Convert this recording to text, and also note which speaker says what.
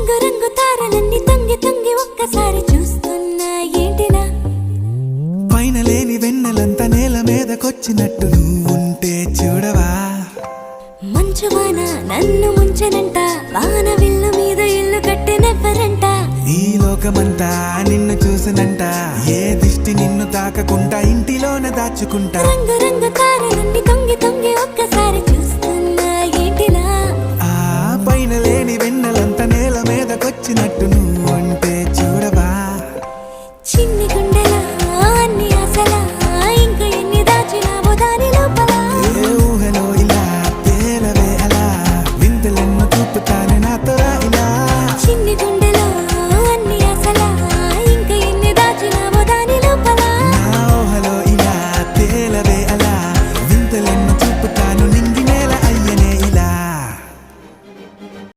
Speaker 1: రంగు రంగు తారలన్నీ తొంగి తొంగి ఒక్కసారి చూస్తున్నా ఏంటిలా
Speaker 2: పైన లేని వెన్నెలంతా నేల మీదకొచ్చినట్టు నువ్వుంటే చూడవా
Speaker 1: మంచువాన నన్ను ముంచనంట వాన విల్లు మీద ఇల్లు కట్టినెవ్వరంట
Speaker 2: ఈ లోకమంతా నిన్ను చూసినంట ఏ దిష్టి నిన్ను తాకకుండా ఇంటిలోన దాచుకుంటా
Speaker 1: రంగు రంగు తారలన్నీ తొంగి తొంగి ఒక్కసారి చూస్తున్నా ఏంటిలా
Speaker 2: ఆ పైన లేని వెన్నెలంతా నేల మీదకొచ్చినట్టు